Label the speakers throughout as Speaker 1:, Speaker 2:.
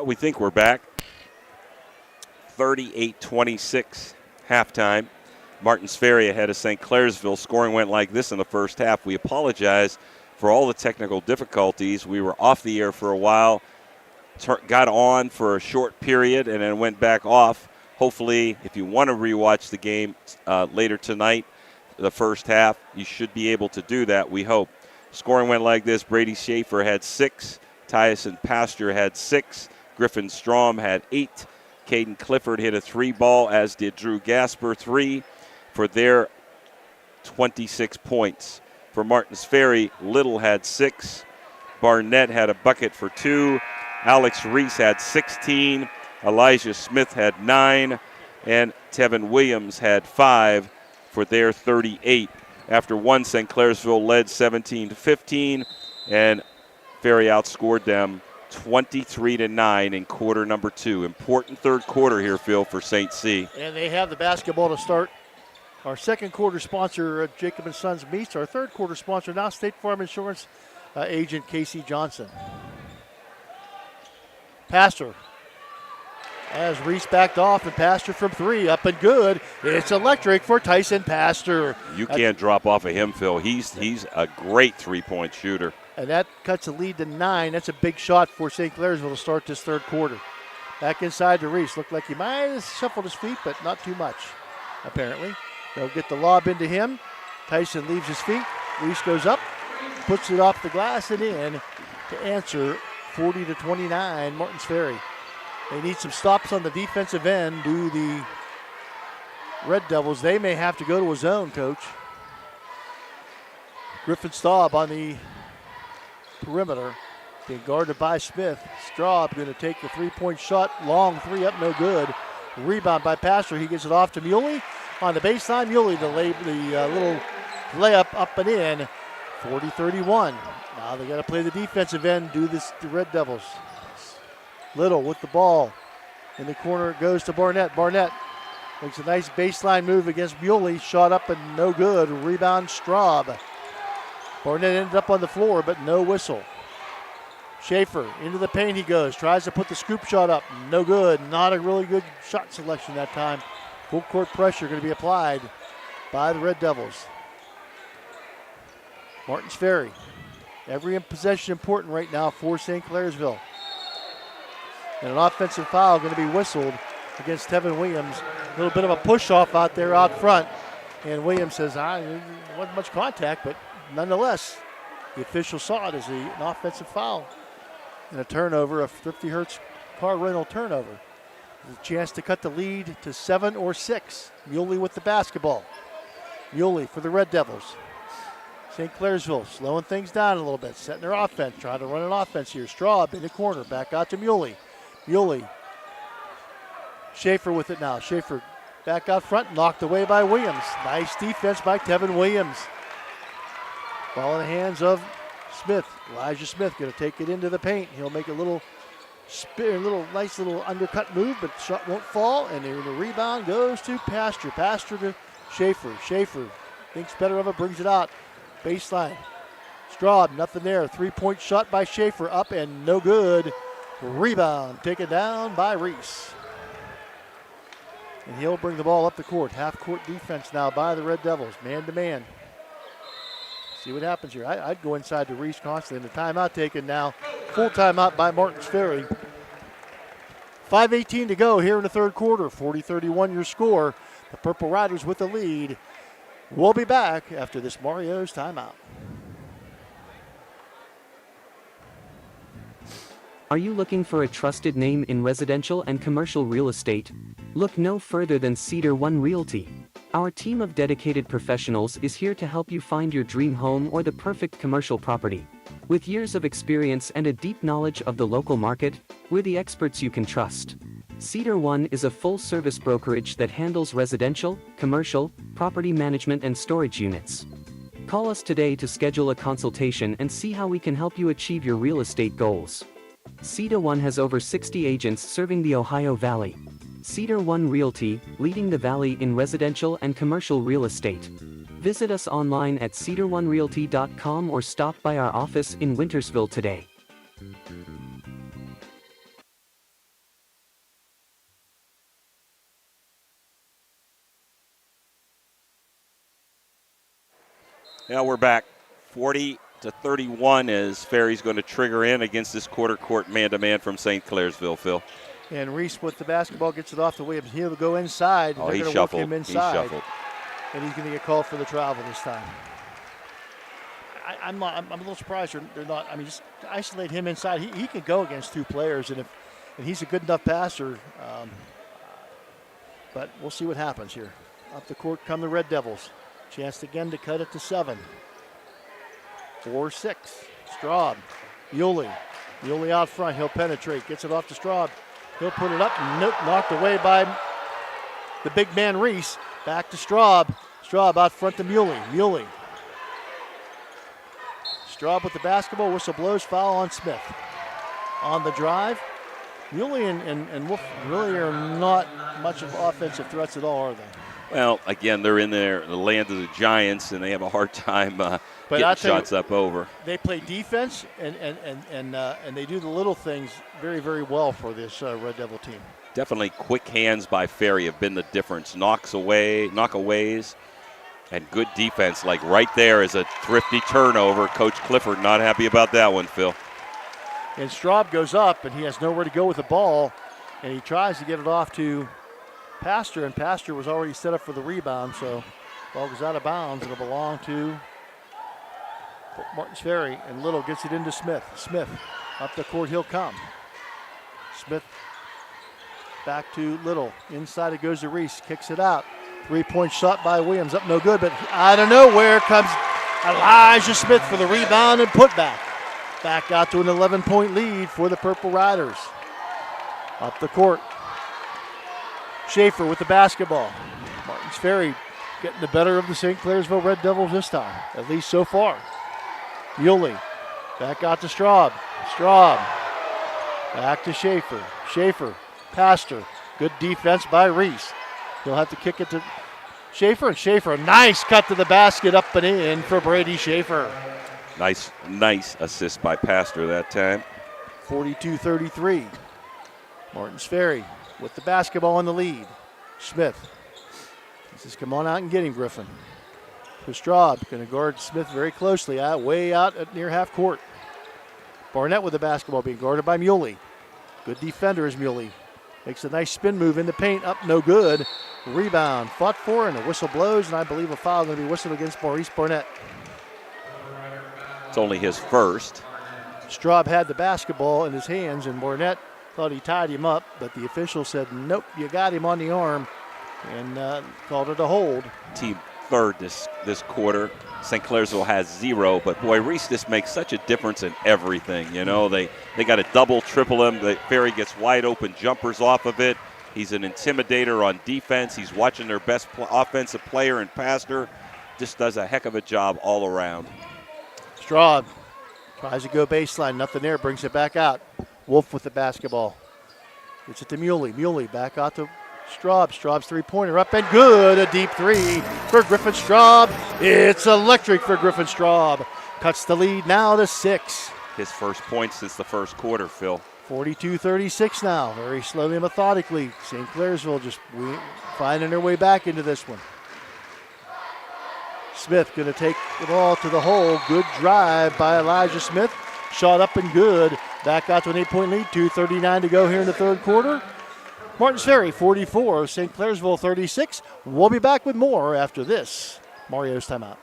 Speaker 1: We think we're back. 38-26 halftime. Martins Ferry ahead of St. Clairsville. Scoring went like this in the first half. We apologize for all the technical difficulties. We were off the air for a while, got on for a short period, and then went back off. Hopefully, if you want to rewatch the game later tonight, the first half, you should be able to do that, we hope. Scoring went like this. Brady Schaefer had 6. Tyson Pastor had 6. Griffin Strom had 8. Caden Clifford hit a 3-ball, as did Drew Gasper, 3 for their 26 points. For Martins Ferry, Little had 6. Barnett had a bucket for 2. Alex Reese had 16. Elijah Smith had 9. And Tevin Williams had 5 for their 38. After one, St. Clairsville led 17-15, and Ferry outscored them 23-9 in quarter number 2. Important third quarter here, Phil, for St. C.
Speaker 2: And they have the basketball to start. Our second quarter sponsor, Jacob & Sons Meats. Our third quarter sponsor now, State Farm Insurance agent Casey Johnson. Pastor. As Reese backed off, and Pastor from 3, up and good. It's electric for Tyson Pastor.
Speaker 1: You can't drop off of him, Phil. He's a great three-point shooter.
Speaker 2: And that cuts the lead to 9. That's a big shot for St. Clairsville to start this third quarter. Back inside to Reese. Looked like he might have shuffled his feet, but not too much, apparently. They'll get the lob into him. Tyson leaves his feet. Reese goes up, puts it off the glass and in to answer 40-29, Martins Ferry. They need some stops on the defensive end. Do the Red Devils. They may have to go to a zone, Coach. Griffin Staub on the perimeter, being guarded by Smith. Straub going to take the three-point shot. Long three up, no good. Rebound by Pastor. He gets it off to Muley on the baseline. Muley the little layup up and in. 40-31. Now they got to play the defensive end. Do this, the Red Devils. Little with the ball. In the corner it goes to Barnett. Barnett makes a nice baseline move against Muley. Shot up and no good. Rebound Straub. Barnett ended up on the floor, but no whistle. Schaefer into the paint he goes. Tries to put the scoop shot up. No good. Not a really good shot selection that time. Full court pressure going to be applied by the Red Devils. Martins Ferry. Every possession important right now for St. Clairsville. And an offensive foul going to be whistled against Tevin Williams. A little bit of a push-off out there out front. And Williams says, there wasn't much contact, but nonetheless, the official saw it as an offensive foul. And a turnover, a 50 Hertz car rental turnover. There's a chance to cut the lead to 7 or 6. Muley with the basketball. Muley for the Red Devils. St. Clairsville slowing things down a little bit, setting their offense, trying to run an offense here. Straub in the corner, back out to Muley. Muley. Schaefer with it now. Schaefer back out front, knocked away by Williams. Nice defense by Tevin Williams. Ball in the hands of Smith. Elijah Smith going to take it into the paint. He'll make a little nice little undercut move, but shot won't fall. And the rebound goes to Pastor. Pastor to Schaefer. Schaefer thinks better of it, brings it out. Baseline. Straub, nothing there. Three-point shot by Schaefer, up and no good. Rebound taken down by Reese. And he'll bring the ball up the court. Half-court defense now by the Red Devils. Man-to-man. See what happens here. I'd go inside to Reese constantly. And the timeout taken now. Full timeout by Martins Ferry. 5:18 to go here in the third quarter. 40-31 your score. The Purple Riders with the lead. We'll be back after this Mario's timeout.
Speaker 3: Are you looking for a trusted name in residential and commercial real estate? Look no further than Cedar One Realty. Our team of dedicated professionals is here to help you find your dream home or the perfect commercial property. With years of experience and a deep knowledge of the local market, we're the experts you can trust. Cedar One is a full-service brokerage that handles residential, commercial, property management and storage units. Call us today to schedule a consultation and see how we can help you achieve your real estate goals. Cedar One has over 60 agents serving the Ohio Valley. Cedar One Realty, leading the valley in residential and commercial real estate. Visit us online at cedaronerealty.com or stop by our office in Wintersville today.
Speaker 1: Now we're back 40-31 as Ferry's going to trigger in against this quarter court man-to-man from St. Clairsville, Phil.
Speaker 2: And Reese with the basketball gets it off to Williams. He'll go inside.
Speaker 1: Oh,
Speaker 2: They're
Speaker 1: he
Speaker 2: going to work him
Speaker 1: shuffled. He
Speaker 2: inside.
Speaker 1: shuffled.
Speaker 2: And he's going to get called for the travel this time. I'm a little surprised they're not. I mean, just isolate him inside. He can go against two players, and he's a good enough passer. But we'll see what happens here. Up the court come the Red Devils. Chance again to cut it to 7. 4-6. Straub. Muley. Muley out front. He'll penetrate. Gets it off to Straub. He'll put it up. Nope. Knocked away by the big man Reese. Back to Straub. Straub out front to Muley. Muley. Straub with the basketball. Whistle blows. Foul on Smith. On the drive. Muley and Wolf really are not much of offensive threats at all, are they?
Speaker 1: Well, again, they're in there, the land of the Giants, and they have a hard time getting shots up over.
Speaker 2: They play defense, and they do the little things very, very well for this Red Devil team.
Speaker 1: Definitely quick hands by Ferry have been the difference. Knockaways, and good defense. Like right there is a thrifty turnover. Coach Clifford not happy about that one, Phil.
Speaker 2: And Straub goes up, and he has nowhere to go with the ball, and he tries to get it off to Pastor, and Pastor was already set up for the rebound, so ball goes out of bounds. It'll belong to Martins Ferry, and Little gets it into Smith. Smith up the court, he'll come. Smith back to Little. Inside it goes to Reese, kicks it out. 3-point shot by Williams, up no good, but out of nowhere comes Elijah Smith for the rebound and putback. Back out to an 11-point lead for the Purple Riders. Up the court. Schaefer with the basketball. Martins Ferry getting the better of the St. Clairsville Red Devils this time, at least so far. Muley back out to Straub. Straub back to Schaefer. Schaefer, Pastor. Good defense by Reese. He'll have to kick it to Schaefer, and Schaefer, a nice cut to the basket, up and in for Brady Schaefer.
Speaker 1: Nice assist by Pastor that time.
Speaker 2: 42-33. Martins Ferry with the basketball in the lead. Smith. He says, come on out and get him, Griffin. Straub going to guard Smith very closely, way out at near half court. Barnett with the basketball being guarded by Muley. Good defender is Muley. Makes a nice spin move in the paint, up no good. Rebound, fought for, and the whistle blows, and I believe a foul going to be whistled against Maurice Barnett.
Speaker 1: It's only his first.
Speaker 2: Straub had the basketball in his hands, and Barnett thought he tied him up, but the official said, nope, you got him on the arm, and called it a hold.
Speaker 1: Team third this quarter. St. Clairsville has 0, but boy, Reese just makes such a difference in everything. You know, they got to double, triple him. The Ferry gets wide open jumpers off of it. He's an intimidator on defense. He's watching their best offensive player and Pastor. Just does a heck of a job all around.
Speaker 2: Straub tries to go baseline, nothing there, brings it back out. Wolf with the basketball. Gets it to Muley. Muley back out to Straub. Straub's three-pointer up and good. A deep three for Griffin Straub. It's electric for Griffin Straub. Cuts the lead now to 6.
Speaker 1: His first point since the first quarter, Phil.
Speaker 2: 42-36 now. Very slowly and methodically. St. Clairsville just finding their way back into this one. Smith going to take the ball to the hole. Good drive by Elijah Smith. Shot up and good. Back out to an 8-point lead. 2:39 to go here in the third quarter. Martins Ferry 44, St. Clairsville 36. We'll be back with more after this. Mario's timeout.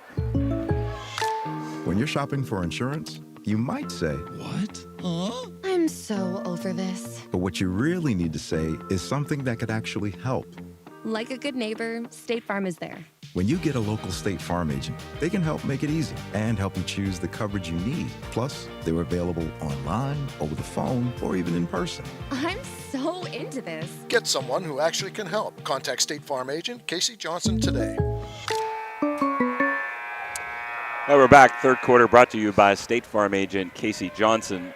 Speaker 4: When you're shopping for insurance, you might say,
Speaker 5: "What? Huh?" I'm so over this.
Speaker 4: but what you really need to say is something that could actually help.
Speaker 5: Like a good neighbor, State Farm is there.
Speaker 4: When you get a local State Farm agent, they can help make it easy and help you choose the coverage you need. Plus, they're available online, over the phone, or even in person.
Speaker 5: I'm so into this.
Speaker 6: Get someone who actually can help. Contact State Farm agent Casey Johnson today.
Speaker 1: Now we're back. Third quarter brought to you by State Farm agent Casey Johnson.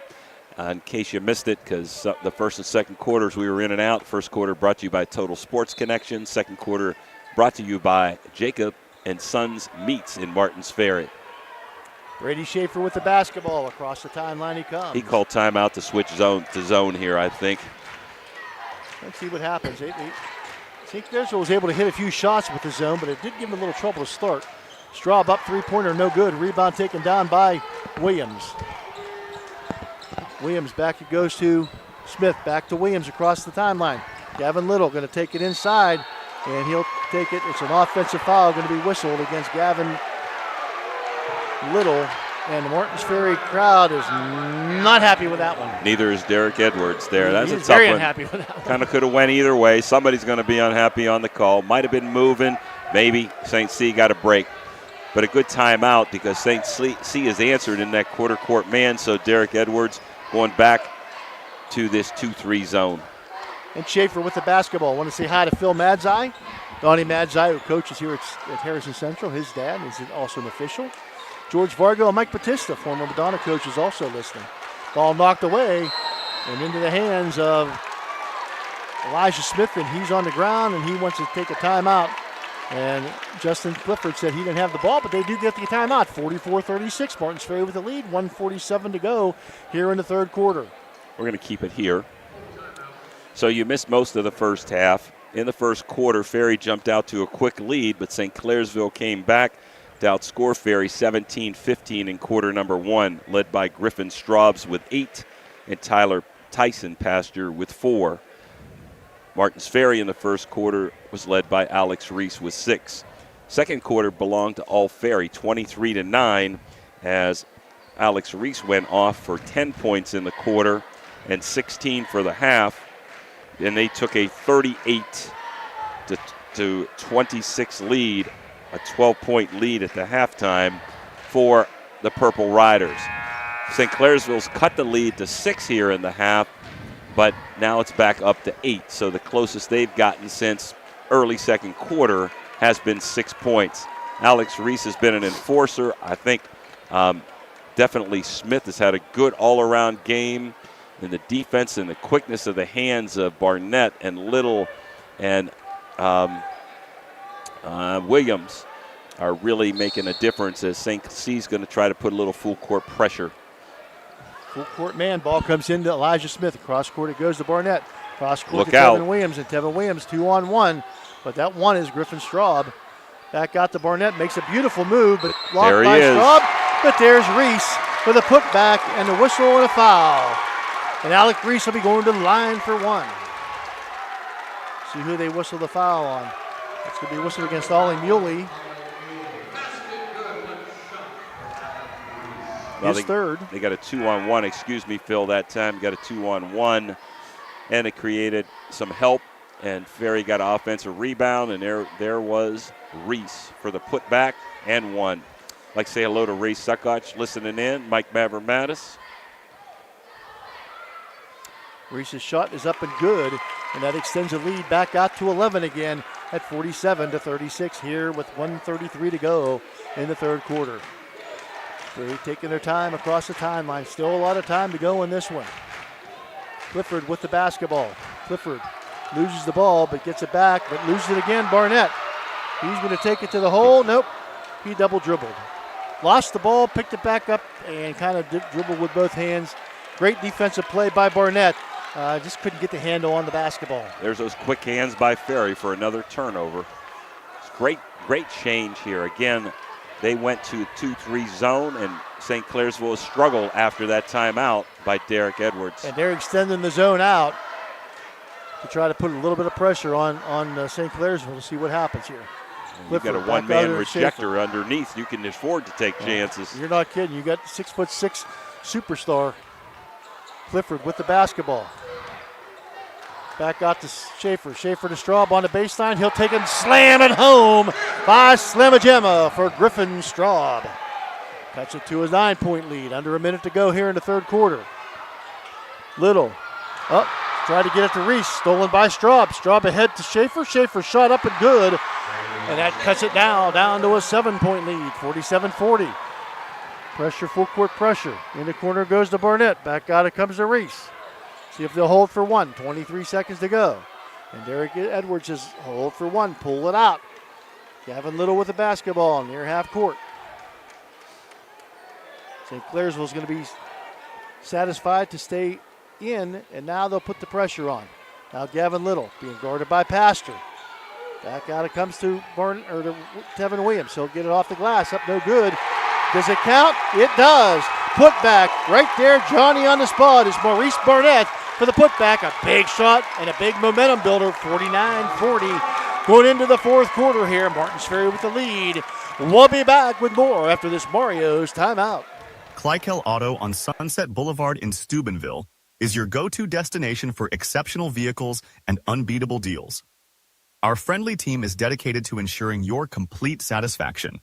Speaker 1: In case you missed it, because the first and second quarters we were in and out. First quarter brought to you by Total Sports Connection. Second quarter brought to you by Jacob and Sons Meats in Martins Ferry.
Speaker 2: Brady Schaefer with the basketball. Across the timeline he comes.
Speaker 1: He called timeout to switch zone here, I think.
Speaker 2: Let's see what happens. St. Clairsville was able to hit a few shots with the zone, but it did give him a little trouble to start. Straub up, three-pointer, no good. Rebound taken down by Williams. Williams back it goes to Smith. Back to Williams across the timeline. Gavin Little going to take it inside, and he'll take it. It's an offensive foul going to be whistled against Gavin Little, and the Martins Ferry crowd is not happy with that one.
Speaker 1: Neither is Derek Edwards there. That's a tough
Speaker 2: very
Speaker 1: one.
Speaker 2: Unhappy with that one.
Speaker 1: Kind of could have went either way. Somebody's going to be unhappy on the call. Might have been moving. Maybe St. C got a break. But a good timeout because St. C has answered in that quarter court man. So Derek Edwards going back to this 2-3 zone.
Speaker 2: And Schaefer with the basketball. Want to say hi to Phil Madzai. Donnie Madzai, who coaches here at Harrison Central. His dad is also an official. George Vargo and Mike Batista, former Madonna coach, is also listening. Ball knocked away and into the hands of Elijah Smith, and he's on the ground, and he wants to take a timeout. And Justin Clifford said he didn't have the ball, but they do get the timeout. 44-36, Martins Ferry with the lead, 1:47 to go here in the third quarter.
Speaker 1: We're going to keep it here. So you missed most of the first half. In the first quarter, Ferry jumped out to a quick lead, but St. Clairsville came back to outscore Ferry 17-15 in quarter number one, led by Griffin Straubs with 8 and Tyler Tyson Pastor with 4. Martins Ferry in the first quarter was led by Alex Reese with 6. Second quarter belonged to all Ferry, 23-9, as Alex Reese went off for 10 points in the quarter and 16 for the half. And they took a 38-26 lead, a 12-point lead at the halftime for the Purple Riders. St. Clairsville's cut the lead to 6 here in the half, but now it's back up to 8. So the closest they've gotten since early second quarter has been 6 points. Alex Reese has been an enforcer. I think definitely Smith has had a good all-around game. And the defense and the quickness of the hands of Barnett and Little and Williams are really making a difference as St. C's going to try to put a little full court pressure.
Speaker 2: Full court man, ball comes into Elijah Smith. Cross court it goes to Barnett. Cross court
Speaker 1: Look
Speaker 2: to
Speaker 1: out.
Speaker 2: Tevin Williams, and Tevin Williams 2-on-1. But that one is Griffin Straub. Back out to Barnett, makes a beautiful move, but blocked
Speaker 1: There he
Speaker 2: by
Speaker 1: is.
Speaker 2: Straub. But there's Reese with a putback and the whistle and a foul. And Alec Reese will be going to the line for one. See who they whistle the foul on. It's going to be whistled against Ollie Muley.
Speaker 1: Well,
Speaker 2: His third.
Speaker 1: They got a 2-on-1, excuse me, Phil, that time. Got a 2-on-1, and it created some help. And Ferry got an offensive rebound, and there was Reese for the putback and one. I'd like to say hello to Ray Suckotch listening in, Mike Mavromatis.
Speaker 2: Reese's shot is up and good, and that extends the lead back out to 11 again at 47-36 here with 1:33 to go in the third quarter. They're taking their time across the timeline. Still a lot of time to go in this one. Clifford with the basketball. Clifford loses the ball but gets it back, but loses it again. Barnett. He's going to take it to the hole. Nope. He double dribbled. Lost the ball, picked it back up, and kind of dribbled with both hands. Great defensive play by Barnett. Just couldn't get the handle on the basketball.
Speaker 1: There's those quick hands by Ferry for another turnover. It's great change here. Again, they went to a 2-3 zone, and St. Clairsville has struggled after that timeout by Derek Edwards.
Speaker 2: And they're extending the zone out to try to put a little bit of pressure on St. Clairsville to see what happens here.
Speaker 1: You've got a one-man rejector underneath. You can afford to take chances.
Speaker 2: You're not kidding. You got 6'6" superstar Clifford with the basketball. Back out to Schaefer. Schaefer to Straub on the baseline. He'll take it, slam it home by Slamma for Griffin Straub. Cuts it to a 9-point lead. Under a minute to go here in the third quarter. Little. Up. Tried to get it to Reese. Stolen by Straub. Straub ahead to Schaefer. Schaefer shot up and good. And that cuts it down to a 7-point lead. 47-40. Pressure, full court pressure. In the corner goes to Barnett. Back out it comes to Reese. See if they'll hold for one. 23 seconds to go. And Derek Edwards says, hold for one. Pull it out. Gavin Little with the basketball near half court. St. Clairsville's going to be satisfied to stay in, and now they'll put the pressure on. Now Gavin Little being guarded by Pastor. Back out it comes to Tevin Williams. He'll get it off the glass. Up no good. Does it count? It does. Putback right there. Johnny on the spot is Maurice Barnett for the putback. A big shot and a big momentum builder. 49-40 going into the fourth quarter here. Martins Ferry with the lead. We'll be back with more after this Mario's timeout.
Speaker 7: Clykel Auto on Sunset Boulevard in Steubenville is your go-to destination for exceptional vehicles and unbeatable deals. Our friendly team is dedicated to ensuring your complete satisfaction.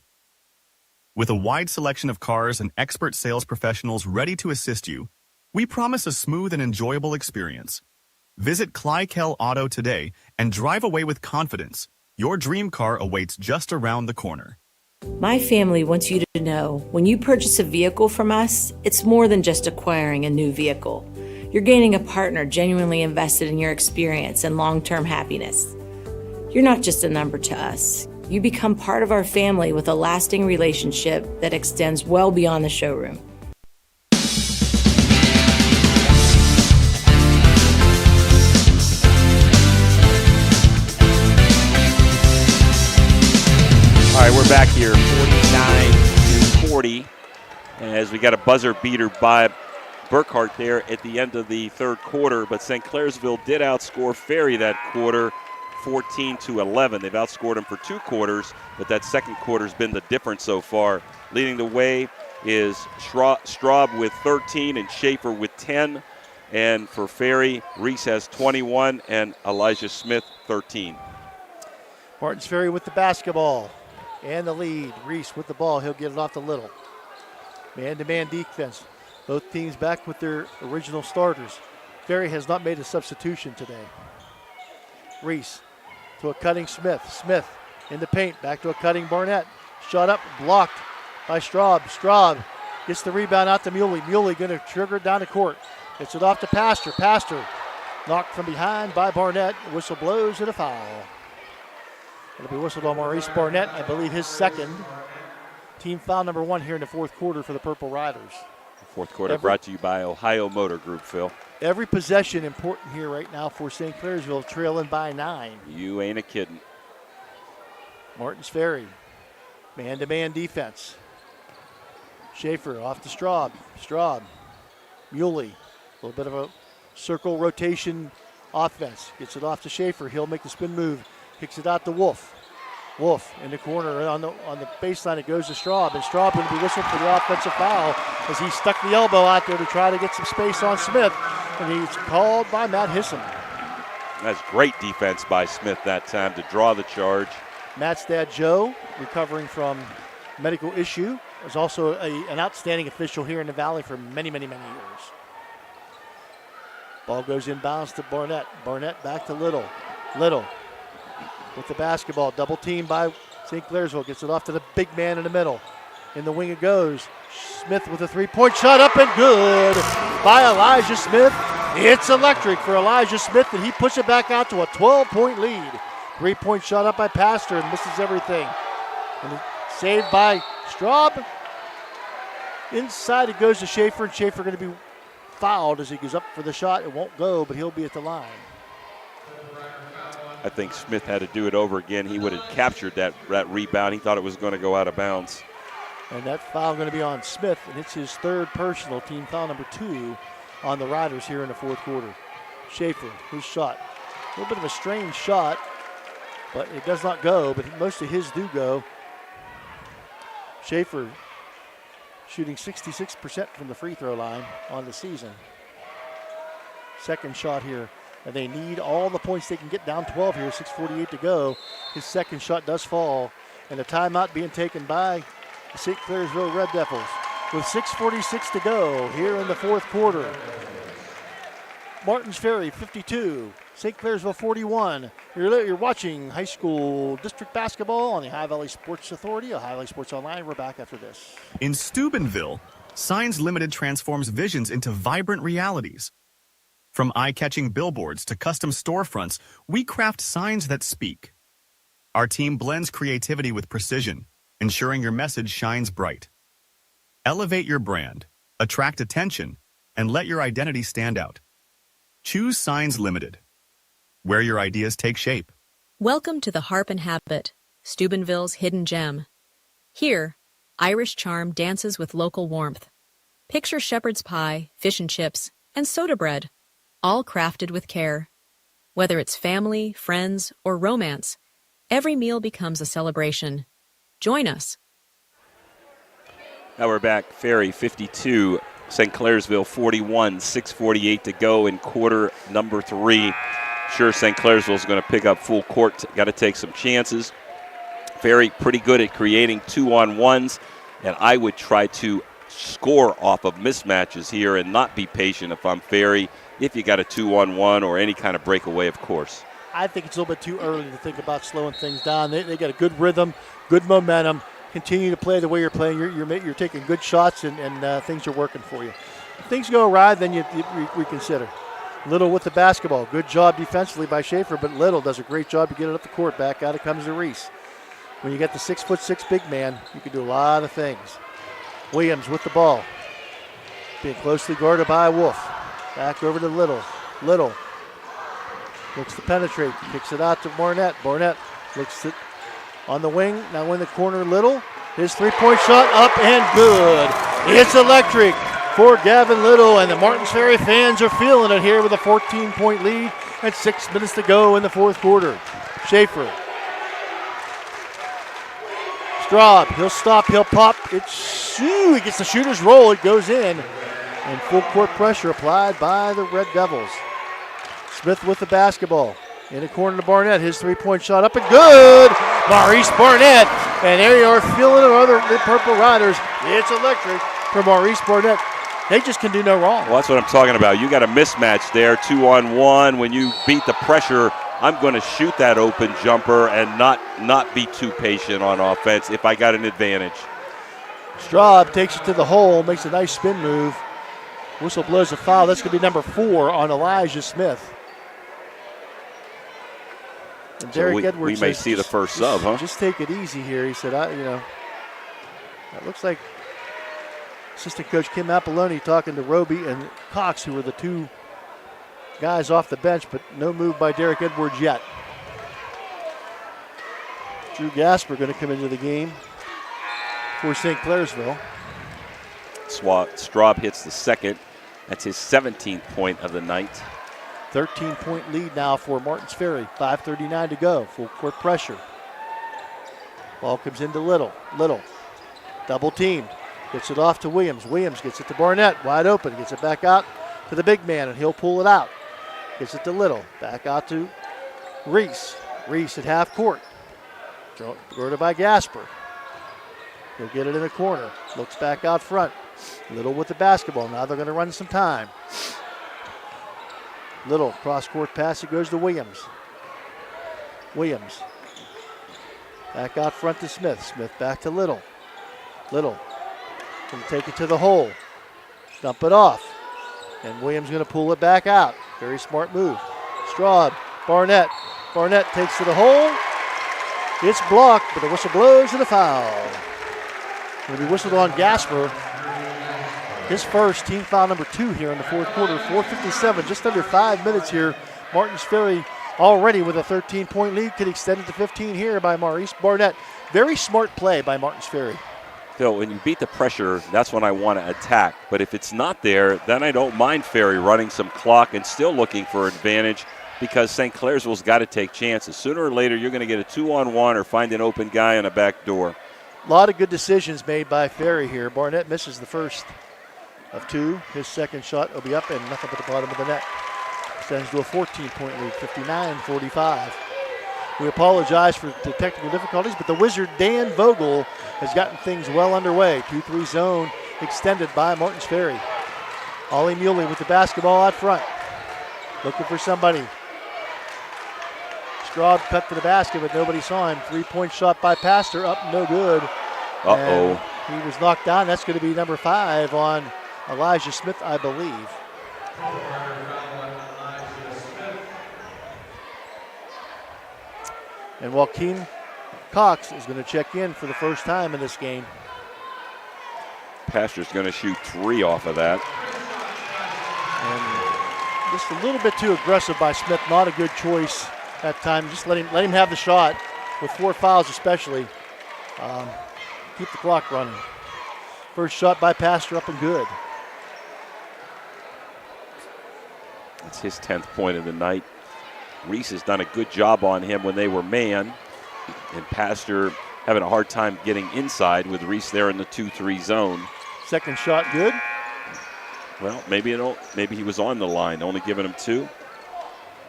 Speaker 7: With a wide selection of cars and expert sales professionals ready to assist you, we promise a smooth and enjoyable experience. Visit Clykel Auto today and drive away with confidence. Your dream car awaits just around the corner.
Speaker 8: My family wants you to know when you purchase a vehicle from us, it's more than just acquiring a new vehicle. You're gaining a partner genuinely invested in your experience and long-term happiness. You're not just a number to us. You become part of our family with a lasting relationship that extends well beyond the showroom.
Speaker 1: All right, we're back here, 49-40, as we got a buzzer beater by Burkhart there at the end of the third quarter, but St. Clairsville did outscore Ferry that quarter, 14-11. They've outscored them for 2 quarters, but that second quarter's been the difference so far. Leading the way is Straub with 13 and Schaefer with 10. And for Ferry, Reese has 21 and Elijah Smith 13.
Speaker 2: Martins Ferry with the basketball and the lead. Reese with the ball. He'll get it off to Little. Man-to-man defense. Both teams back with their original starters. Ferry has not made a substitution today. Reese to a cutting Smith. Smith in the paint. Back to a cutting Barnett. Shot up, blocked by Straub. Straub gets the rebound out to Muley. Muley going to trigger it down the court. Gets it off to Pastor. Pastor knocked from behind by Barnett. Whistle blows and a foul. It'll be whistled on Maurice Barnett, I believe his second. Team foul number 1 here in the fourth quarter for the Purple Riders.
Speaker 1: Fourth quarter brought to you by Ohio Motor Group, Phil.
Speaker 2: Every possession important here right now for St. Clairsville, trailing by 9.
Speaker 1: You ain't a kidding.
Speaker 2: Martins Ferry, man-to-man defense. Schaefer off to Straub. Straub, Muley, a little bit of a circle rotation offense. Gets it off to Schaefer. He'll make the spin move. Kicks it out to Wolf. Wolf in the corner on the baseline. It goes to Straub, and Straub going to be whistled for the offensive foul as he stuck the elbow out there to try to get some space on Smith, and he's called by Matt Hisson.
Speaker 1: That's great defense by Smith that time to draw the charge.
Speaker 2: Matt's dad, Joe, recovering from medical issue, is also an outstanding official here in the Valley for many, many, many years. Ball goes inbounds to Barnett. Barnett back to Little. Little with the basketball, double team by St. Clairsville. Gets it off to the big man in the middle. In the wing it goes. Smith with a three-point shot up and good by Elijah Smith. It's electric for Elijah Smith, and he puts it back out to a 12-point lead. Three-point shot up by Pastor and misses everything. And saved by Straub. Inside it goes to Schaefer, and Schaefer going to be fouled as he goes up for the shot. It won't go, but he'll be at the line.
Speaker 1: I think Smith had to do it over again. He would have captured that rebound. He thought it was going to go out of bounds.
Speaker 2: And that foul going to be on Smith, and it's his third personal, team foul number 2 on the Riders here in the fourth quarter. Schaefer, his shot. A little bit of a strange shot, but it does not go, but most of his do go. Schaefer shooting 66% from the free throw line on the season. Second shot here. And they need all the points they can get, down 12 here, 6:48 to go. His second shot does fall. And a timeout being taken by the St. Clairsville Red Devils with 6:46 to go here in the fourth quarter. Martins Ferry 52, St. Clairsville 41. You're watching high school district basketball on the Ohio Valley Sports Authority, Ohio Valley Sports Online. We're back after this.
Speaker 7: In Steubenville, Signs Limited transforms visions into vibrant realities. From eye-catching billboards to custom storefronts, we craft signs that speak. Our team blends creativity with precision, ensuring your message shines bright. Elevate your brand, attract attention, and let your identity stand out. Choose Signs Limited, where your ideas take shape.
Speaker 9: Welcome to the Harp and Habit, Steubenville's hidden gem. Here, Irish charm dances with local warmth. Picture shepherd's pie, fish and chips, and soda bread, all crafted with care. Whether it's family, friends, or romance, every meal becomes a celebration. Join us.
Speaker 1: Now we're back. Ferry 52, St. Clairsville 41, 6:48 to go in quarter number 3. Sure, St. Clairsville's going to pick up full court. Got to take some chances. Ferry pretty good at creating 2-on-1s, and I would try to score off of mismatches here and not be patient if I'm Ferry, if you got a 2-on-1 or any kind of breakaway, of course.
Speaker 2: I think it's a little bit too early to think about slowing things down. They got a good rhythm, good momentum. Continue to play the way you're playing. You're taking good shots, and things are working for you. If things go awry, then you reconsider. Little with the basketball. Good job defensively by Schaefer, but Little does a great job to get it up the court. Back out it comes to Reese. When you get the 6'6" big man, you can do a lot of things. Williams with the ball. Being closely guarded by Wolf. Back over to Little. Little looks to penetrate. Kicks it out to Barnett. Barnett looks it on the wing. Now in the corner, Little. His three-point shot up and good. It's electric for Gavin Little, and the Martins Ferry fans are feeling it here with a 14-point lead and 6 minutes to go in the fourth quarter. Schaefer. Straub, he'll stop, he'll pop. He gets the shooter's roll, it goes in. And full court pressure applied by the Red Devils. Smith with the basketball. In the corner to Barnett, his three-point shot up and good. Maurice Barnett, and there you are feeling it, the Purple Riders. It's electric for Maurice Barnett. They just can do no wrong.
Speaker 1: Well, that's what I'm talking about. You got a mismatch there, 2-on-1. When you beat the pressure, I'm going to shoot that open jumper and not be too patient on offense if I got an advantage.
Speaker 2: Straub takes it to the hole, makes a nice spin move. Whistle blows a foul. That's going to be number 4 on Elijah Smith. And Derek Edwards
Speaker 1: we may see the first sub, huh?
Speaker 2: Just take it easy here. He said, it looks like assistant coach Kim Apolloni talking to Roby and Cox, who were the 2 guys off the bench, but no move by Derek Edwards yet. Drew Gasper going to come into the game for St. Clairsville.
Speaker 1: Straub hits the second. That's his 17th point of the night.
Speaker 2: 13-point lead now for Martins Ferry. 5:39 to go. Full court pressure. Ball comes into Little. Little, double teamed. Gets it off to Williams. Williams gets it to Barnett. Wide open. Gets it back out to the big man, and he'll pull it out. Gets it to Little. Back out to Reese. Reese at half court. Guarded by Gasper. He'll get it in the corner. Looks back out front. Little with the basketball. Now they're going to run some time. Little cross-court pass. It goes to Williams. Williams. Back out front to Smith. Smith back to Little. Little. Going to take it to the hole. Dump it off. And Williams going to pull it back out. Very smart move. Straub. Barnett. Barnett takes to the hole. It's blocked, but the whistle blows and a foul. Going to be whistled on Gasper. His first, team foul number 2 here in the fourth quarter. 4:57, just under 5 minutes here. Martins Ferry already with a 13-point lead. Could extend it to 15 here by Maurice Barnett. Very smart play by Martins Ferry.
Speaker 1: Phil, when you beat the pressure, that's when I want to attack. But if it's not there, then I don't mind Ferry running some clock and still looking for advantage, because St. Clairsville's got to take chances. Sooner or later, you're going to get a 2-on-1 or find an open guy on a back door.
Speaker 2: A lot of good decisions made by Ferry here. Barnett misses the first of 2. His second shot will be up and nothing but the bottom of the net. Extends to a 14-point lead, 59-45. We apologize for the technical difficulties, but the Wizard, Dan Vogel, has gotten things well underway. 2-3 zone extended by Martins Ferry. Ollie Muley with the basketball out front. Looking for somebody. Straub cut to the basket, but nobody saw him. 3-point shot by Pastor, up no good.
Speaker 1: Uh-oh.
Speaker 2: And he was knocked down. That's going to be number 5 on Elijah Smith, I believe. And Joaquin Cox is going to check in for the first time in this game.
Speaker 1: Pastor's going to shoot 3 off of that.
Speaker 2: And just a little bit too aggressive by Smith. Not a good choice that time. Just let him have the shot with 4 fouls especially. Keep the clock running. First shot by Pastor up and good.
Speaker 1: That's his 10th point of the night. Reese has done a good job on him when they were man, and Pastor having a hard time getting inside with Reese there in the 2-3 zone.
Speaker 2: Second shot good.
Speaker 1: Well, maybe he was on the line, only giving him 2.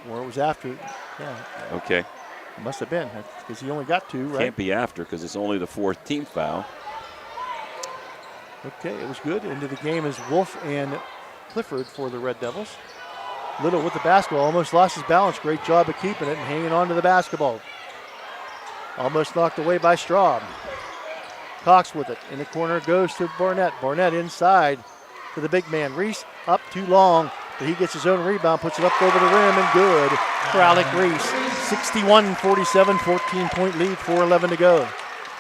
Speaker 2: Or it was after. Yeah.
Speaker 1: Okay.
Speaker 2: It must have been because he only got 2, right?
Speaker 1: Can't be after because it's only the 4th team foul.
Speaker 2: Okay, it was good. Into the game is Wolf and Clifford for the Red Devils. Little with the basketball, almost lost his balance. Great job of keeping it and hanging on to the basketball. Almost knocked away by Straub. Cox with it. In the corner goes to Barnett. Barnett inside to the big man. Reese up too long, but he gets his own rebound, puts it up over the rim, and good for Alec Reese. 61-47, 14-point lead, 4:11 to go.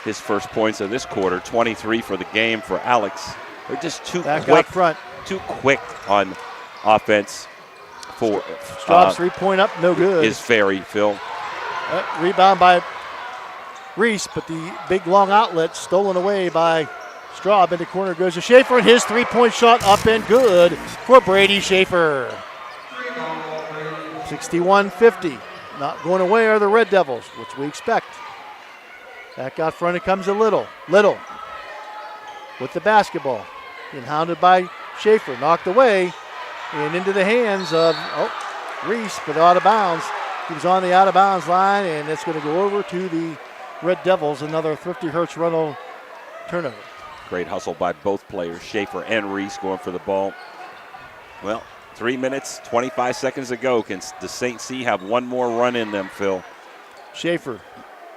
Speaker 1: His first points of this quarter, 23 for the game for Alex. They're just too
Speaker 2: Back
Speaker 1: quick.
Speaker 2: out front.
Speaker 1: Too quick on offense. For
Speaker 2: Straub's 3-point up, no good.
Speaker 1: Is Ferry, Phil.
Speaker 2: Rebound by Reese, but the big long outlet stolen away by Straub. In the corner goes to Schaefer, and his 3-point shot up and good for Brady Schaefer. 61-50. Not going away are the Red Devils, which we expect. Back out front, it comes to Little. Little with the basketball. Being hounded by Schaefer, knocked away. And into the hands of Reese, but out of bounds. He was on the out of bounds line, and it's going to go over to the Red Devils. Another Thrifty Hertz rental turnover.
Speaker 1: Great hustle by both players, Schaefer and Reese, going for the ball. Well, 3 minutes, 25 seconds to go. Can the St. C have one more run in them, Phil?
Speaker 2: Schaefer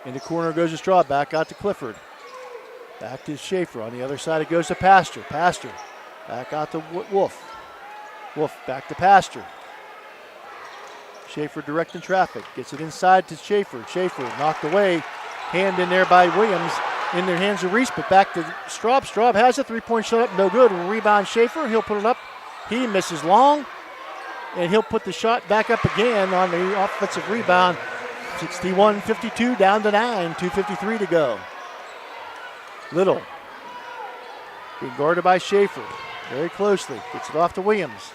Speaker 2: in the corner goes to Straub. Back out to Clifford. Back to Schaefer. On the other side, it goes to Pastor. Pastor back out to Wolf. Wolf back to Pastor. Schaefer directing traffic. Gets it inside to Schaefer. Schaefer knocked away. Hand in there by Williams. In their hands of Reese, but back to Straub. Straub has a 3-point shot up. No good. Rebound Schaefer. He'll put it up. He misses long. And he'll put the shot back up again on the offensive rebound. 61-52 down to 9. 2:53 to go. Little being guarded by Schaefer. Very closely. Gets it off to Williams.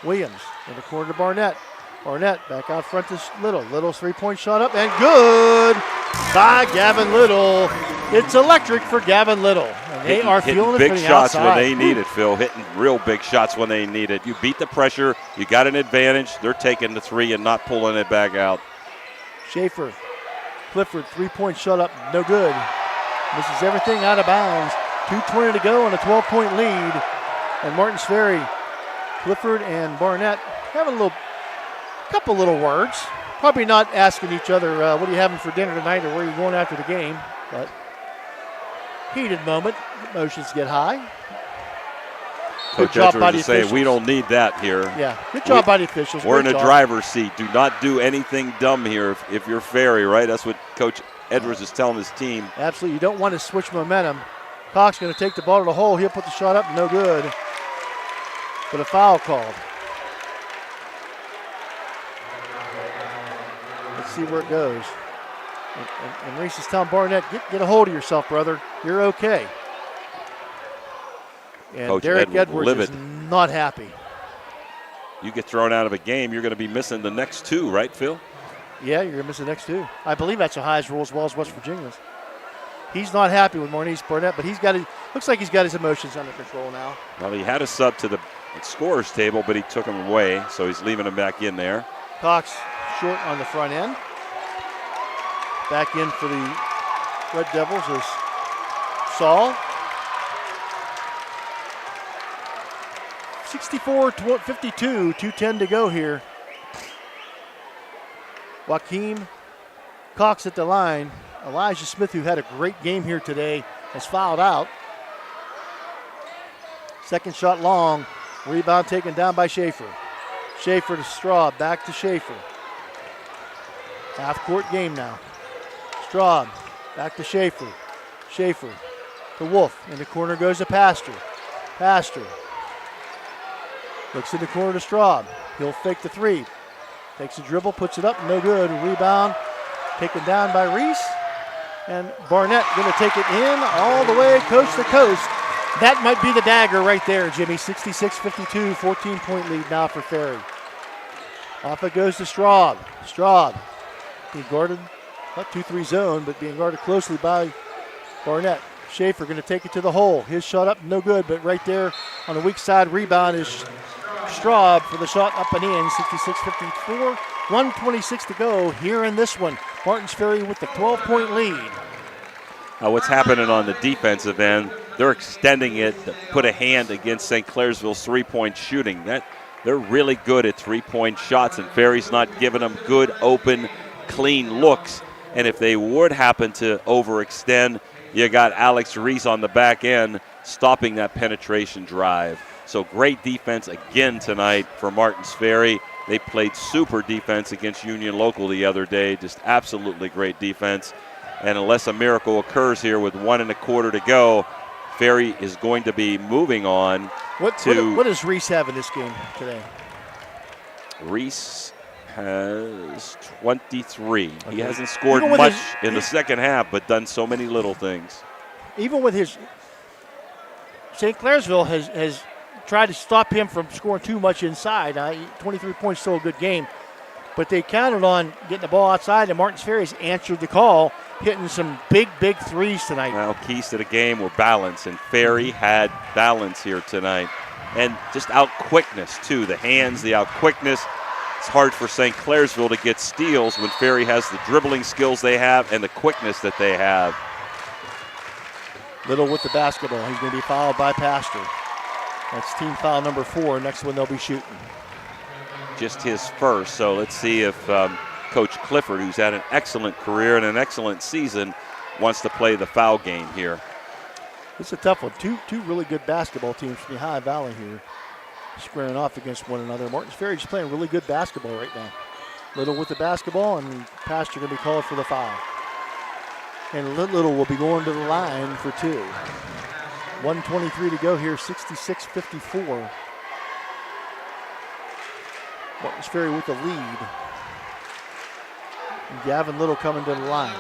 Speaker 2: Williams in the corner to Barnett. Barnett back out front to Little. Little's 3-point shot up and good by Gavin Little. It's electric for Gavin Little. And they are feeling it
Speaker 1: big
Speaker 2: from the
Speaker 1: shots
Speaker 2: outside.
Speaker 1: when they need it, Phil. Hitting real big shots when they need it. You beat the pressure. You got an advantage. They're taking the 3 and not pulling it back out.
Speaker 2: Schaefer. Clifford 3-point shot up. No good. Misses everything out of bounds. 2:20 to go on a 12-point lead. And Martins Ferry, Clifford and Barnett having a couple little words. Probably not asking each other, what are you having for dinner tonight or where are you going after the game? But heated moment. Emotions get high.
Speaker 1: Coach Edwards is saying we don't need that here.
Speaker 2: Yeah, good job by the officials.
Speaker 1: We're in the driver's seat. Do not do anything dumb here if you're Ferry, right? That's what Coach Edwards is telling his team.
Speaker 2: Absolutely. You don't want to switch momentum. Cox going to take the ball to the hole. He'll put the shot up. No good. But a foul called. Let's see where it goes. And Reese is telling Barnett, get a hold of yourself, brother. You're okay. And
Speaker 1: Coach
Speaker 2: Derek Edwards
Speaker 1: livid.
Speaker 2: is not happy.
Speaker 1: You get thrown out of a game, you're going to be missing the next 2, right, Phil?
Speaker 2: Yeah, you're going to miss the next 2. I believe that's Ohio's rule as well as West Virginia's. He's not happy with Maurice Barnett, but looks like he's got his emotions under control now.
Speaker 1: Well, he had a sub to the scorer's table, but he took him away, so he's leaving him back in there.
Speaker 2: Cox short on the front end. Back in for the Red Devils is Saul. 64-52, 2:10 to go here. Joaquin Cox at the line. Elijah Smith, who had a great game here today, has fouled out. Second shot long. Rebound taken down by Schaefer. Schaefer to Straub, back to Schaefer. Half-court game now. Straub, back to Schaefer. Schaefer to Wolf. In the corner goes to Pastor. Pastor looks in the corner to Straub. He'll fake the 3. Takes a dribble, puts it up, no good. Rebound taken down by Reese. And Barnett going to take it in all the way coast to coast. That might be the dagger right there, Jimmy. 66-52, 14-point lead now for Ferry. Off it goes to Straub. Straub being guarded, not 2-3 zone, but being guarded closely by Barnett. Schaefer going to take it to the hole. His shot up, no good, but right there on the weak side rebound is Straub for the shot up and in. 66-54, 1:26 to go here in this one. Martins Ferry with the 12-point lead.
Speaker 1: What's happening on the defensive end, they're extending it to put a hand against St. Clairsville's three-point shooting. They're really good at three-point shots, and Ferry's not giving them good, open, clean looks. And if they would happen to overextend, you got Alex Reese on the back end stopping that penetration drive. So great defense again tonight for Martins Ferry. They played super defense against Union Local the other day, just absolutely great defense. And unless a miracle occurs here with 1 1/4 to go, Ferry is going to be moving on
Speaker 2: What does Reese have in this game today?
Speaker 1: Reese has 23.
Speaker 2: Okay.
Speaker 1: He hasn't scored much in the second half, but done so many little things.
Speaker 2: Even with his, St. Clairsville has tried to stop him from scoring too much inside. 23 points, still a good game. But they counted on getting the ball outside, and Martins Ferry's answered the call, hitting some big threes tonight.
Speaker 1: Well, keys to the game were balance, and Ferry had balance here tonight. And just out quickness, too. The hands, the out quickness. It's hard for St. Clairsville to get steals when Ferry has the dribbling skills they have and the quickness that they have.
Speaker 2: Little with the basketball. He's going to be fouled by Pastor. That's team foul number 4. Next one they'll be shooting.
Speaker 1: Just his first. So let's see if Coach Clifford, who's had an excellent career and an excellent season, wants to play the foul game here.
Speaker 2: It's a tough one. Two really good basketball teams from the High Valley here, squaring off against one another. Martins Ferry just playing really good basketball right now. Little with the basketball, and Pastor going to be called for the foul. And Little will be going to the line for 2. 1:23 to go here, 66-54. Martins Ferry with the lead. And Gavin Little coming to the line.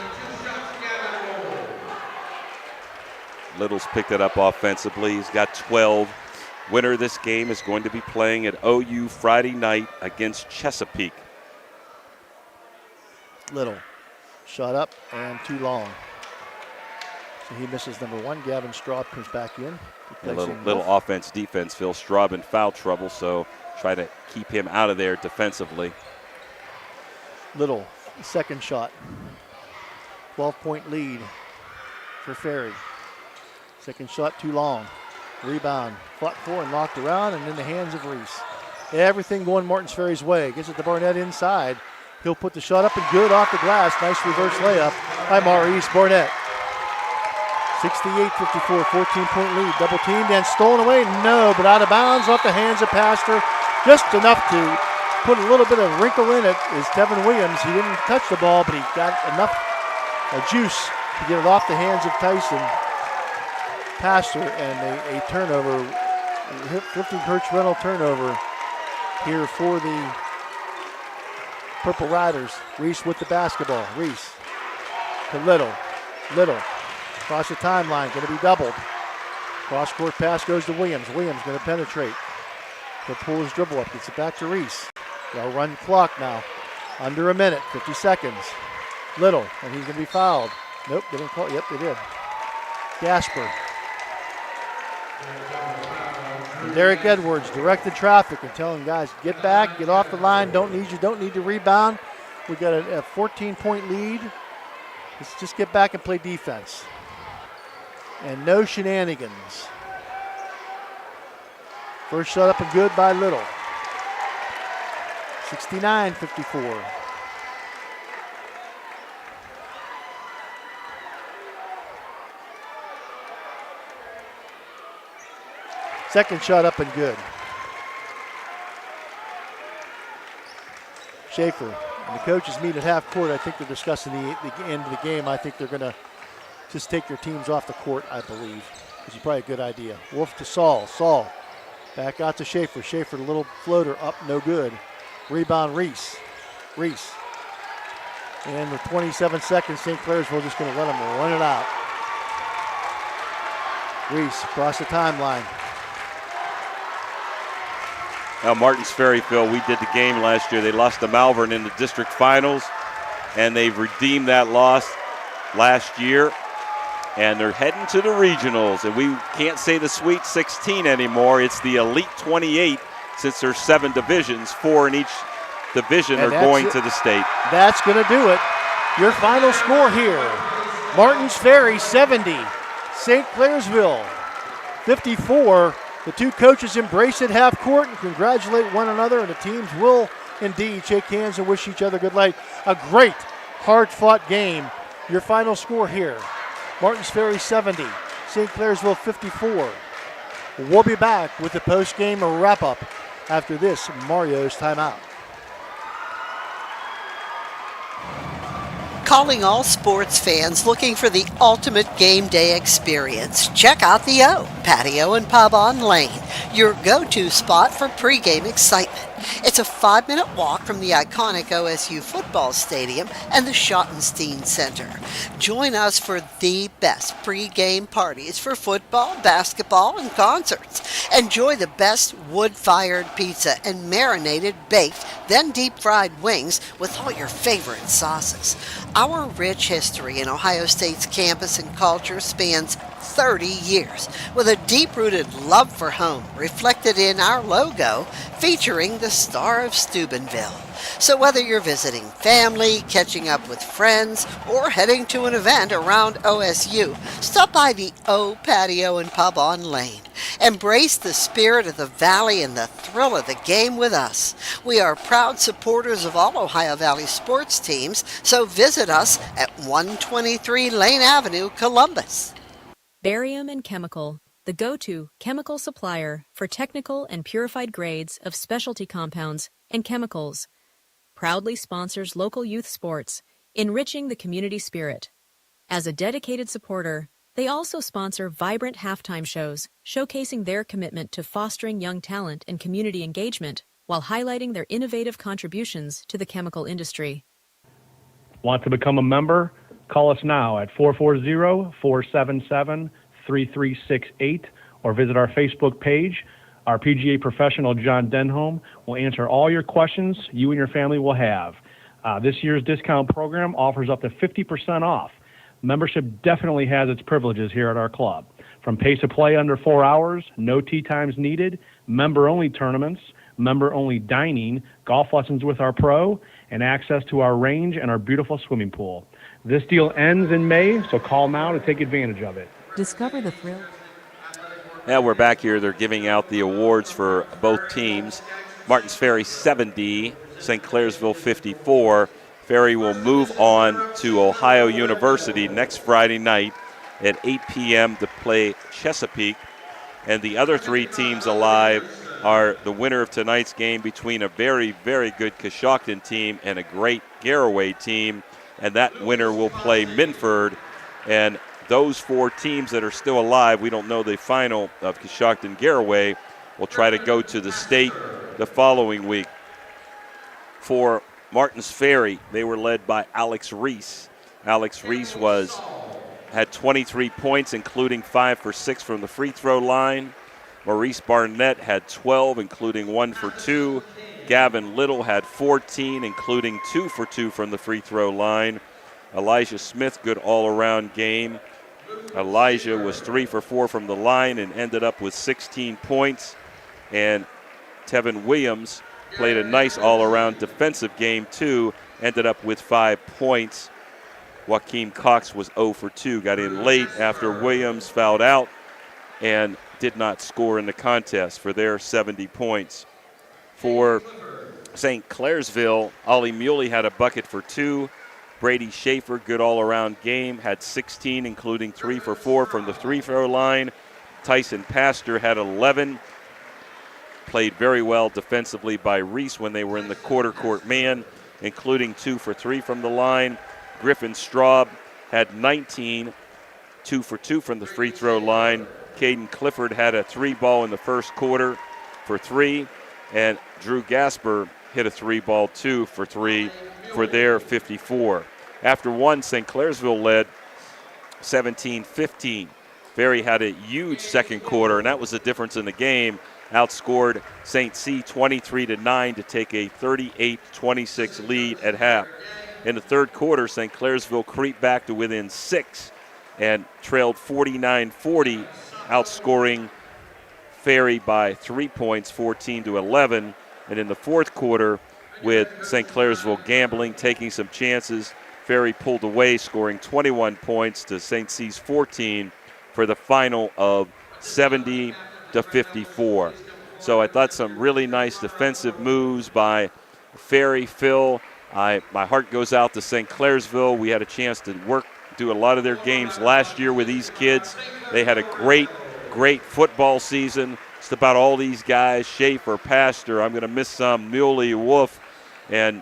Speaker 1: Little's picked it up offensively. He's got 12. Winner of this game is going to be playing at OU Friday night against Chesapeake.
Speaker 2: Little. Shot up and too long. So he misses number 1. Gavin Straub comes back in.
Speaker 1: A little offense, defense. Phil Straub in foul trouble, so try to keep him out of there defensively.
Speaker 2: Little, second shot. 12-point lead for Ferry. Second shot too long. Rebound, fought for and knocked around and in the hands of Reese. Everything going Martins Ferry's way. Gets it to Barnett inside. He'll put the shot up and good off the glass. Nice reverse layup by Maurice Barnett. 68-54, 14-point lead. Double teamed and stolen away. No, but out of bounds off the hands of Pastor. Just enough to put a little bit of wrinkle in it is Tevin Williams. He didn't touch the ball, but he got enough juice to get it off the hands of Tyson Pastor, and a turnover, 15 Hertz rental turnover here for the Purple Riders. Reese with the basketball. Reese to Little. Little across the timeline, going to be doubled. Cross-court pass goes to Williams. Williams going to penetrate. He'll pull his dribble up, gets it back to Reese. They'll run clock now. Under a minute, 50 seconds. Little, and he's going to be fouled. Nope, they didn't call it. Yep, they did. Gasper. And Derek Edwards directed traffic and telling guys, get back, get off the line, don't need to rebound. We got a 14-point lead. Let's just get back and play defense. And no shenanigans. First shot up and good by Little. 69-54. Second shot up and good. Schaefer and the coaches meet at half court. I think they're discussing the end of the game. I think they're going to just take their teams off the court, I believe, which is probably a good idea. Wolf to Saul. Saul back out to Schaefer. Schaefer, a little floater up, no good. Rebound Reese. Reese. And with 27 seconds, St. Clairsville just going to let him run it out. Reese across the timeline.
Speaker 1: Now, Martins Ferry, Phil, we did the game last year. They lost to Malvern in the district finals, and they've redeemed that loss last year. And they're heading to the regionals, and we can't say the Sweet 16 anymore. It's the Elite 28, since there's 7 divisions, 4 in each division are going to the state.
Speaker 2: That's going to do it. Your final score here, Martins Ferry 70, St. Clairsville 54. The two coaches embrace at half court and congratulate one another, and the teams will indeed shake hands and wish each other good night. A great, hard-fought game. Your final score here, Martins Ferry 70, St. Clairsville 54. We'll be back with the post-game wrap-up after this Mario's timeout.
Speaker 10: Calling all sports fans looking for the ultimate game day experience. Check out the O, Patio and Pub on Lane, your go-to spot for pregame excitement. It's a 5-minute walk from the iconic OSU football stadium and the Schottenstein Center. Join us for the best pregame parties for football, basketball, and concerts. Enjoy the best wood-fired pizza and marinated, baked, then deep-fried wings with all your favorite sauces. Our rich history in Ohio State's campus and culture spans 30 years, with a deep-rooted love for home reflected in our logo featuring the Star of Steubenville. So whether you're visiting family, catching up with friends, or heading to an event around OSU, stop by the O Patio and Pub on Lane. Embrace the spirit of the Valley and the thrill of the game with us. We are proud supporters of all Ohio Valley sports teams, so visit us at 123 Lane Avenue, Columbus.
Speaker 9: Barium and Chemical, the go-to chemical supplier for technical and purified grades of specialty compounds and chemicals, proudly sponsors local youth sports, enriching the community spirit. As a dedicated supporter, they also sponsor vibrant halftime shows, showcasing their commitment to fostering young talent and community engagement while highlighting their innovative contributions to the chemical industry.
Speaker 11: Want to become a member? Call us now at 440-477-3368 or visit our Facebook page. Our PGA professional, John Denholm, will answer all your questions you and your family will have. This year's discount program offers up to 50% off. Membership definitely has its privileges here at our club. From pace of play under 4 hours, no tee times needed, member-only tournaments, member-only dining, golf lessons with our pro, and access to our range and our beautiful swimming pool. This deal ends in May, so call now to take advantage of it.
Speaker 12: Discover the thrill.
Speaker 1: Now we're back here. They're giving out the awards for both teams. Martins Ferry 70, St. Clairsville 54. Ferry will move on to Ohio University next Friday night at 8 p.m. to play Chesapeake. And the other 3 teams alive are the winner of tonight's game between a very, very good Coshocton team and a great Garraway team. And that winner will play Minford. And those 4 teams that are still alive, we don't know the final of Coshocton Garraway, will try to go to the state the following week. For Martins Ferry, they were led by Alex Reese. Alex Reese had 23 points, including 5 for 6 from the free throw line. Maurice Barnett had 12, including 1 for 2. Gavin Little had 14, including 2 for 2 from the free throw line. Elijah Smith, good all-around game. Elijah was 3 for 4 from the line and ended up with 16 points. And Tevin Williams played a nice all-around defensive game, too, ended up with 5 points. Joaquin Cox was 0 for 2, got in late after Williams fouled out and did not score in the contest for their 70 points. For St. Clairsville, Ollie Muley had a bucket for 2. Brady Schaefer, good all-around game, had 16, including 3 for 4 from the free-throw line. Tyson Pastor had 11. Played very well defensively by Reese when they were in the quarter-court man, including 2 for 3 from the line. Griffin Straub had 19, 2 for 2 from the free-throw line. Caden Clifford had a 3-ball in the first quarter for 3. And Drew Gasper hit a 3-ball 2 for 3 for their 54. After one, St. Clairsville led 17-15. Ferry had a huge second quarter, and that was the difference in the game. Outscored St. C 23-9 to take a 38-26 lead at half. In the third quarter, St. Clairsville creeped back to within 6 and trailed 49-40, outscoring Ferry by 3 points, 14-11. And in the fourth quarter, with St. Clairsville gambling, taking some chances, Ferry pulled away, scoring 21 points to St. C's 14 for the final of 70-54. So I thought some really nice defensive moves by Ferry. Phil, my heart goes out to St. Clairsville. We had a chance to do a lot of their games last year with these kids. They had a great football season. Just about all these guys, Schaefer, Pastor, I'm going to miss some, Muley, Wolf, and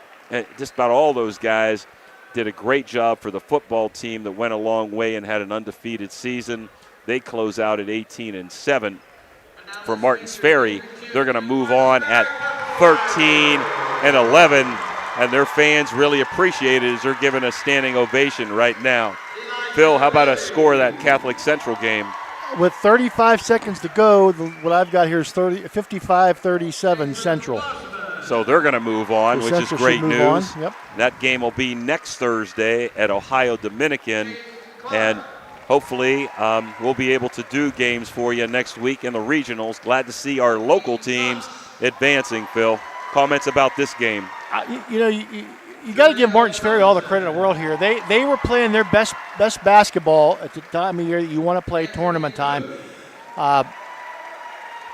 Speaker 1: just about all those guys did a great job for the football team that went a long way and had an undefeated season. They close out at 18-7. For Martins Ferry, they're going to move on at 13-11, and their fans really appreciate it as they're giving a standing ovation right now. Phil, how about a score of that Catholic Central game?
Speaker 2: With 35 seconds to go, what I've got here is 55-37 Central.
Speaker 1: So they're going to move on,
Speaker 2: So
Speaker 1: which is
Speaker 2: Central
Speaker 1: great
Speaker 2: should move
Speaker 1: news.
Speaker 2: on. Yep.
Speaker 1: That game will be next Thursday at Ohio Dominican, and hopefully we'll be able to do games for you next week in the regionals. Glad to see our local teams advancing, Phil. Comments about this game?
Speaker 2: You got to give Martins Ferry all the credit in the world here. They were playing their best basketball at the time of year that you want to play tournament time.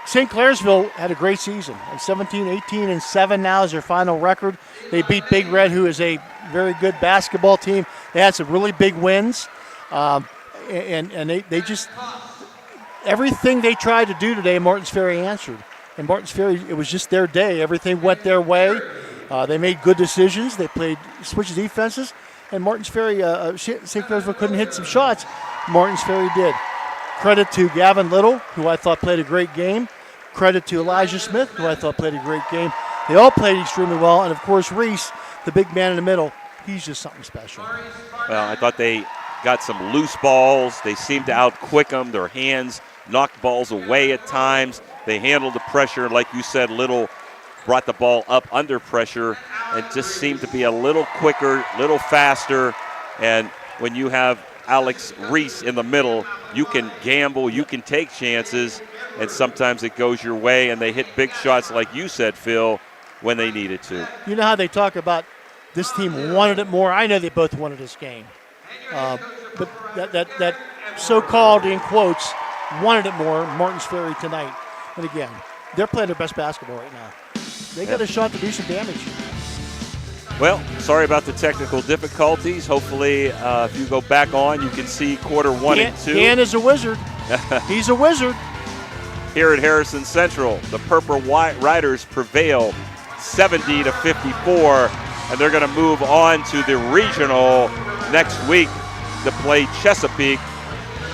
Speaker 2: St. Clairsville had a great season. 17-18-7 now is their final record. They beat Big Red, who is a very good basketball team. They had some really big wins. And they just, everything they tried to do today, Martins Ferry answered. And Martins Ferry, it was just their day. Everything went their way. They made good decisions. They played switch defenses. And Martins Ferry, St. Clairsville couldn't hit some shots. Martins Ferry did. Credit to Gavin Little, who I thought played a great game. Credit to Elijah Smith, who I thought played a great game. They all played extremely well. And, of course, Reese, the big man in the middle, he's just something special.
Speaker 1: Well, I thought they got some loose balls. They seemed to outquick them. Their hands knocked balls away at times. They handled the pressure. Like you said, Little brought the ball up under pressure and just seemed to be a little quicker, little faster. And when you have Alex Reese in the middle, you can gamble, you can take chances, and sometimes it goes your way, and they hit big shots, like you said, Phil, when they needed to.
Speaker 2: You know how they talk about this team wanted it more? I know they both wanted this game. But that so-called, in quotes, wanted it more, Martins Ferry tonight. And again, they're playing their best basketball right now. They got a shot to do some damage.
Speaker 1: Well, sorry about the technical difficulties. Hopefully, if you go back on, you can see quarter 1 and 2.
Speaker 2: Dan is a wizard. He's a wizard.
Speaker 1: Here at Harrison Central, the Purple Riders prevail 70-54, and they're going to move on to the regional next week to play Chesapeake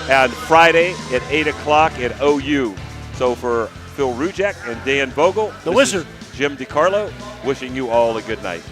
Speaker 1: on Friday at 8 o'clock at OU. So for Phil Rujek and Dan Vogel,
Speaker 2: the wizard,
Speaker 1: Jim DiCarlo, wishing you all a good night.